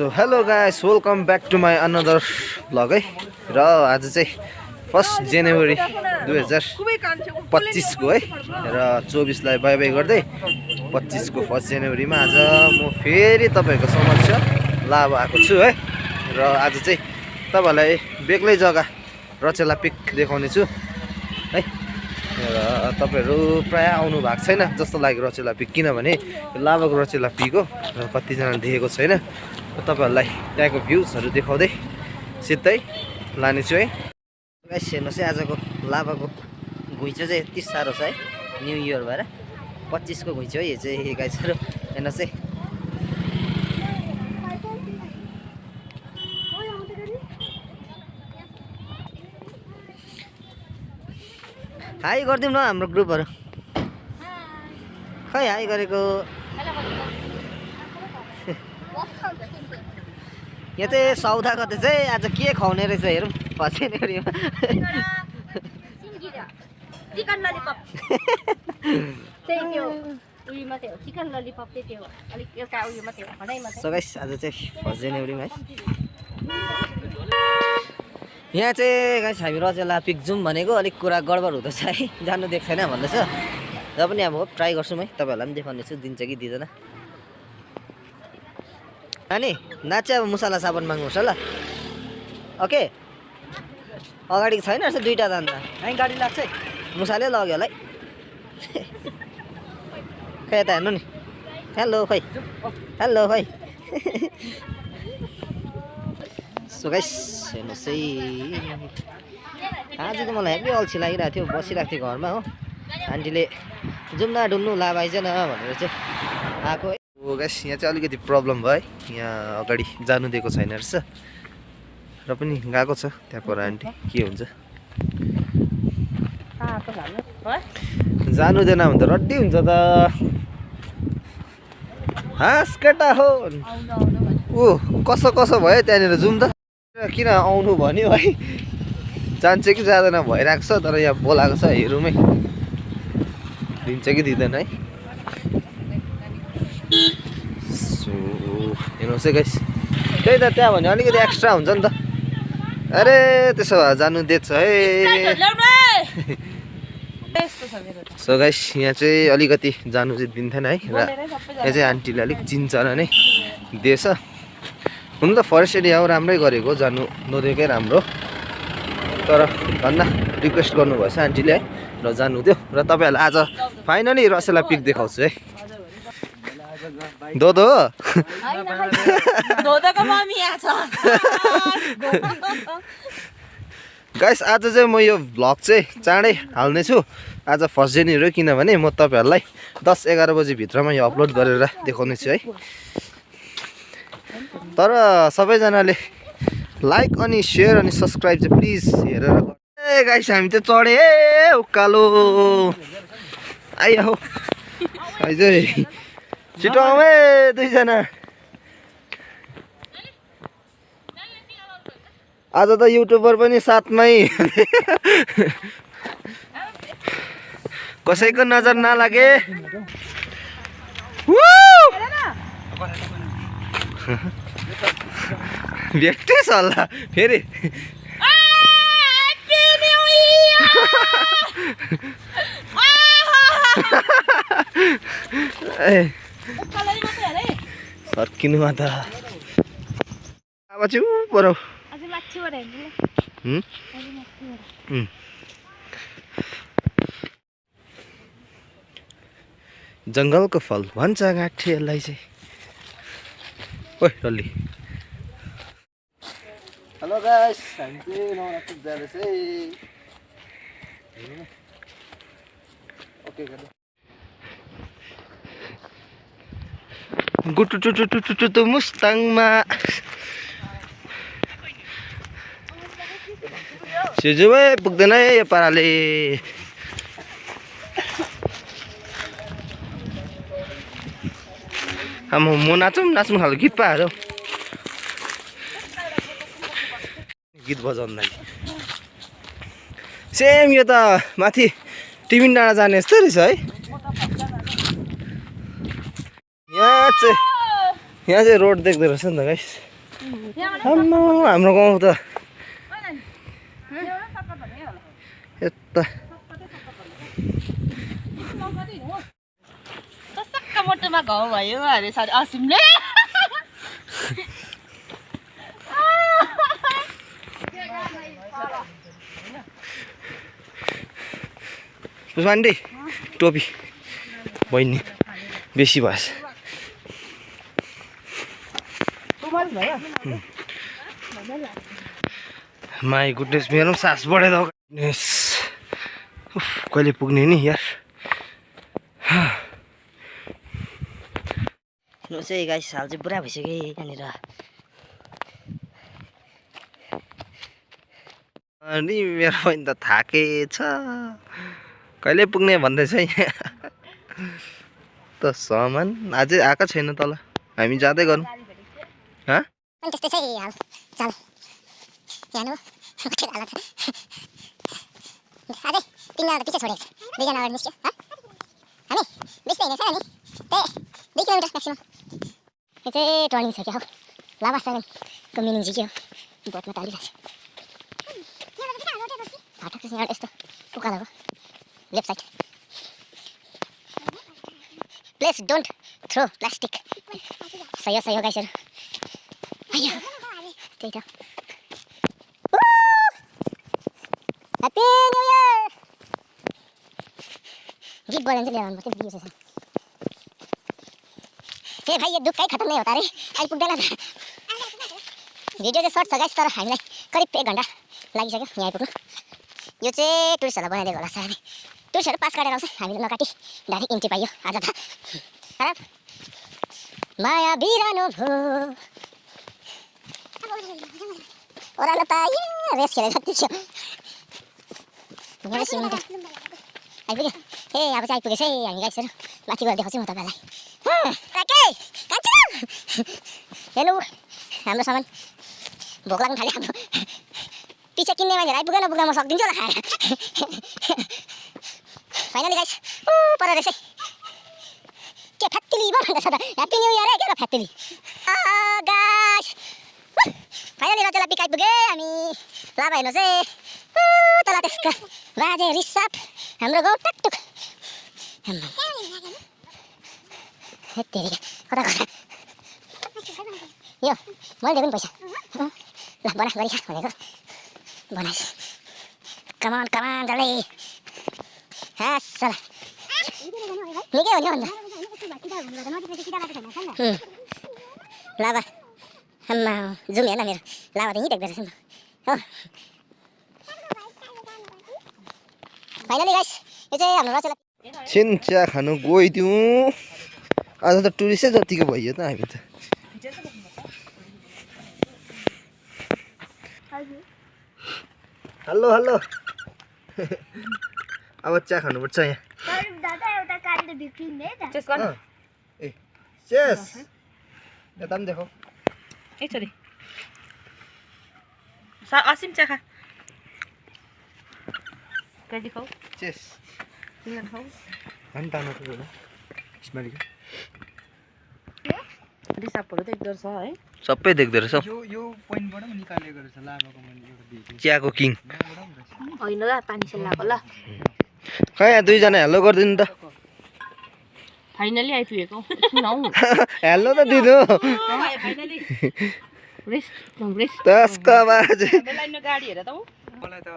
So hello guys, welcome back to my another vlog है। र आज चाहिँ 1 जनवरी 2025 को है र 24 लाई बाई बाई गर्दै 25 को 1 जनवरीमा आज म फेरि तपाईहरुको समक्ष लाभ आएको छु है। र आज चाहिँ तपाईहरुलाई बेग्लै जग्गा रचेला पिक देखाउने छु है। र तपाईहरु प्राय आउनु भएको छैन जस्तो लाग्यो रचेला पिक, किनभने लाभाको रचेला पिक हो र कतिजनाले देखेको छैन। तपाईहरुलाई त्यहाँको भ्यूजहरु देखाउँदै सिधै लानेछु है। गाइस हेर्नुस् है, आजको लाभाको घुइँचो चाहिँ यति साह्रो छ है, न्यू इयर भएर 25 को घुइँचो है यो चाहिँ गाइसहरु। हेर्नुस् है, हाई गरिदिउँ न हाम्रो ग्रुपहरु। खै हाई गरेको यहाँ चाहिँ सौदा कतै चाहिँ आज के खुवाउने रहेछ हेरौँ। फसेनेरीमा चिकन ललिपप चाहिँ त्यो उयो मात्रै हो, चिकन ललिपप चाहिँ त्यो अलिक एउटा उयो मात्रै हो, खनाइ मात्रै। सो गाइस आज चाहिँ 1 जनवरीमा है यहाँ चाहिँ गाइस हामी रचेला पिक जाउँ भनेको अलिक कुरा गडबड हुँदैछ है, जानु दिएको छैन भन्दैछ। र पनि अब ट्राई गर्छौँ है, तपाईहरुलाई पनि देखाउने छु दिन्छ कि दिँदैन। अनि नाच्य अब मुसाला साबन माग्नुहोस् ल। ओके अगाडि छैन रहेछ दुईटा दान्दा, है गाडी लाग्छ है, मुसाले लग्यो होला है। खै यता हेर्नु नि, हेलो खै हेलो खै। सो गाइस हेर्नुहोस् है, आज त मलाई हेभी अल्छी लागिरहेको थियो, बसिरहेको थिएँ घरमा हो। आन्टीले जाउँ न डुल्नु लाभ आइज न भनेर चाहिँ आएको है। ओ गाइस यहाँ चाहिँ अलिकति प्रब्लम भयो है, यहाँ अगाडि जानु दिएको छैन रहेछ। र पनि गएको छ त्यहाँ पर आन्टी, के हुन्छ जानु दिएन भने त रड्डी हुन्छ त। हाँस केटा हो ऊ कसो कसो भयो त्यहाँनिर जाउँ त। किन आउनु भन्यो है, जान्छ कि जाँदैन भइरहेको छ। तर यहाँ बोलाएको छ हेरौँ है, दिन्छ कि दिँदैन है। सो हेर्नुहोस् है गाइस, त्यही त त्यहाँ भने अलिकति एक्स्ट्रा हुन्छ नि त। अरे त्यसो भए जानु दिएछ है। सो गाइस यहाँ चाहिँ अलिकति जानु चाहिँ दिन्थेन है। र यहाँ चाहिँ आन्टीले अलिक चिन्चरा नै दिएछ। हुन त फरेस्ट एरिया हो, राम्रै गरेको, जानु नदिएकै राम्रो। तर भन्न रिक्वेस्ट गर्नुभएछ आन्टीले है, र जानु दियो। र तपाईहरुलाई आज फाइनली रचेला पिक देखाउँछु है। दोदो दोदोको मम्मी आछ गाइस। आज चाहिँ म यो भ्लग चाहिँ चाँडै हाल्ने छु आज 1 जनवरी, किनभने म तपाईहरुलाई 10-11 बजी भित्रमा यो अपलोड गरेर देखाउने छु है। तर सबैजनाले लाइक अनि शेयर अनि सब्स्क्राइब चाहिँ प्लिज हेरेर। ए गाइस हामी त चढे ए उकालो आइया हो आइज छिटो आऊ है दुईजना। आज त युट्युबर पनि साथमै, कसैको नजर नलागे। भेट्टेछ होला फेरि। फर्किनुमा त अब चाहिँ बरौ जङ्गलको फल भन्छ गाँठे यसलाई चाहिँ। ओइ डल्ली हेलो गाइस, हामी चाहिँ नवरात्री जाँदैछ है। ओके गुटुटुटुटुटु मुस्ताङमा सिजुमै पुग्दैन है यो पाराले। म नाच्नु खालको गीत पाएर गीत बजाउनु लागि सेम यो त माथि टिमिन डाँडा जाने जस्तो रहेछ है। यहाँ चाहिँ यहाँ चाहिँ रोड देख्दो रहेछ नि त गाइस हाम्रो गाउँ त यता मोटोमा घाउ भयो अरे सर असिमले पुष्पा आन्टी टोपी बहिनी बेसी भएछ माई गुडनेस मेरो पनि सास बढेर गुडनेस कहिले पुग्ने नि यार लो चाहिँ गाइस हाल चाहिँ पुरा भइसक्यो यहाँनिर अनि मेरो पनि त थाकेछ कहिले पुग्ने भन्दैछ यहाँ त सामान अझै आएको छैन तल हामी जाँदै गरौँ अनि त्यस्तै छ हाल चल यहाँ अझै तिनजना त पछि छोडेको छ दुईजना अगाडि निस्क्यो हामी बेसी हिँडेको छ नि त्यही 2 किलोमिटर म्याक्सिमम यो चाहिँ टर्निङ छ क्या हो लाभा 7को मिनिङ चाहिँ के हो बोटमा टालिरहेको छ हटक चाहिँ यस्तो उकालो हो left side please don't throw plastic सही हो गाइसहरू त्यही त ह्याप्पी न्यू इयर गीत बजाउनु चाहिँ लिएर आउनुपर्छ भिडियो सेसन ए भाइ यो दुःखै खतम नै हो त अरे आइपुग्दैन त भिडियो चाहिँ सर्ट छ गाइस तर हामीलाई करिब 1 घन्टा लागिसक्यो यहाँ आइपुग्नु यो चाहिँ टुरिस्टहरूलाई बनाइदिएको होला सायद टुरिस्टहरू पास काटेर आउँछ हामीले नकाटी डाइरेक्ट इन्ट्री पाइयो आज त खराब माया बिरानो भो ओह्रालो त रेस खेलेर जति थियो आइपुग्यो ए अब चाहिँ आइपुगेछ है हामी गाइसहरू माथि गएर देखाउँछु म तपाईँलाई हेलो हाम्रो सामान भोक लाग्नु थाल्यो हाम्रो पिछे किन्ने मान्छेहरू आइपुग्यो नपुग्दा म सक्दिन्छु होला खाएर फाइनली गाइस पर रहेछ के फ्यात्तिली भन्दैछ त ह्याप्पी न्यू इयर है के त फ्यात्तिली गाइस फाइनली रचेला पिक आइपुगे हामी लाभा हेर्नु चाहिँ तल त्यसको बाजे रिसाप हाम्रो गाउँ टकटुक कता कता यो मैले दिएको नि पैसा ल बना गरी खा भनेको बनाइस् कमान जल्दै हासला निकै हो नि अन्त लाभा आम्मा जुम हेर्न मेरो लाभा त यहीँ देख्दो रहेछ नि हो फाइनली गाइस यो चाहिँ हाम्रो रचेला छिन चिया खानु गइदिउँ आज त टुरिस्टै जतिको भइयो त हामी त हेलो हेलो अब चिया खानुपर्छ यहाँ ए चेस यता पनि देखौ एकचोटि असिम चिया खा खाऊ चेस खाऊ हामी तानो होला स्माइली रिसापहरू देख्दो रहेछ है सबै देख्दो रहेछ यो पोइन्टबाट पनि निकालेको रहेछ लाभाको मैले एउटा देखेँ चियाको किङ होइन ल पानी सेलाएको ल खै यहाँ दुईजना हेलो गरिदिनु त फाइनली आइपुगेको हेलो त दिनु फाइनली रेस्ट त्यसको बाजे गाडी हेर त मलाई त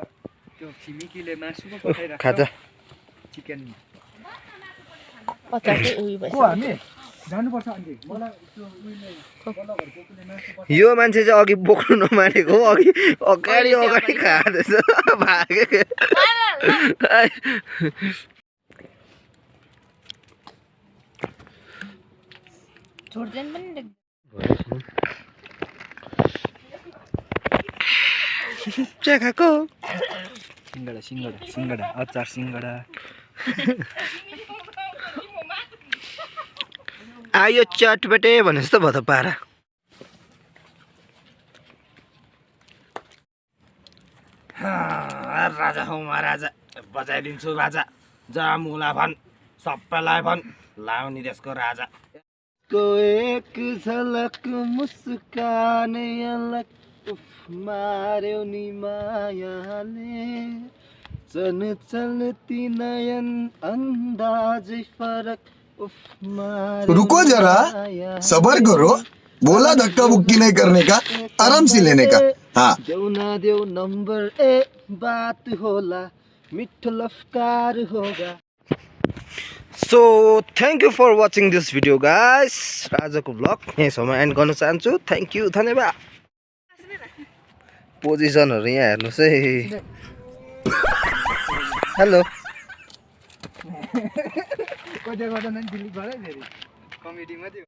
त्यो छिमेकीले मासु पो पठाइराख्छ खाजा चिकन 50 उयो भएछ हामी जानुपर्छ अनि मलाई त्यो उहिले बल्ल घरको कुनै मासु यो मान्छे चाहिँ अघि बोक्नु नमानेको हो अघि अगाडि खाँदैछ भागे छोड्दैन पनि चिया खाएको सिङ्गडा अचार सिङ्गडा आयो चटपटे भने जस्तो भयो त पारा राजा हौ महाराजा बजाइदिन्छु राजा जा मुला भन् सबैलाई भन् लाउने देशको राजा उसको एक झलक मुस्काने अलग उफ मार्यो नि मायाले चल चलती नयन अंदाज फरक उफ मार्यो रुको जरा, सबर करो। बोला धक्का बुक्की नहीं करने का, आराम से लेने का। हाँ देऊ न देऊ नंबर ए बात होला मिठो लफकार होगा। So thank you for watching this video guys. आजको भ्लग यहीँसम्म एन्ड गर्न चाहन्छु। थ्याङ्क यू, धन्यवाद। पोजिसनहरू यहाँ हेर्नुहोस् है। हेलो कहिले गर्दा डिलिट गरे फेरि कमेडीमा थियो।